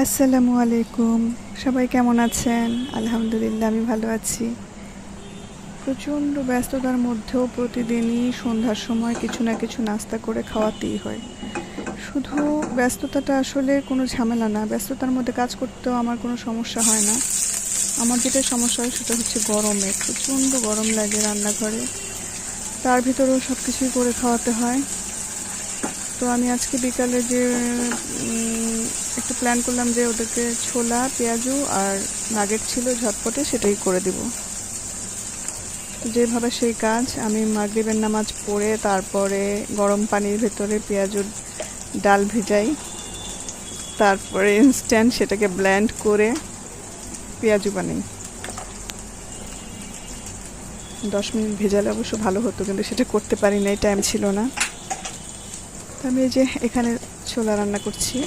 আসসালামু আলাইকুম। সবাই কেমন আছেন? আলহামদুলিল্লাহ আমি ভালো আছি। প্রচণ্ড ব্যস্ততার মধ্যেও প্রতিদিনই সন্ধ্যার সময় কিছু না কিছু নাস্তা করে খাওয়াতেই হয়। শুধু ব্যস্ততাটা আসলে কোনো ঝামেলা না। ব্যস্ততার মধ্যে কাজ করতেও আমার কোনো সমস্যা হয় না। আমার যেটা সমস্যা হয় সেটা হচ্ছে গরমে। প্রচণ্ড গরম লাগে রান্নাঘরে। তার ভিতরেও সব কিছুই করে খাওয়াতে হয়। তো আমি আজকে বিকালে যে একটু প্ল্যান করলাম যে ওদেরকে ছোলা, পেঁয়াজু আর নাগেট ছিল ঝটপটে সেটাই করে দিব। যেভাবে সেই কাজ আমি মাগরিবের নামাজ পড়ে তারপরে গরম পানির ভেতরে পেঁয়াজুর ডাল ভিজাই, তারপরে ইনস্ট্যান্ট সেটাকে ব্লেন্ড করে পেঁয়াজু বানাই। 10 মিনিট ভেজালে অবশ্য ভালো হতো, কিন্তু সেটা করতে পারি নাই, টাইম ছিল না। তো আমি এই যে এখানে ছোলা রান্না করছি।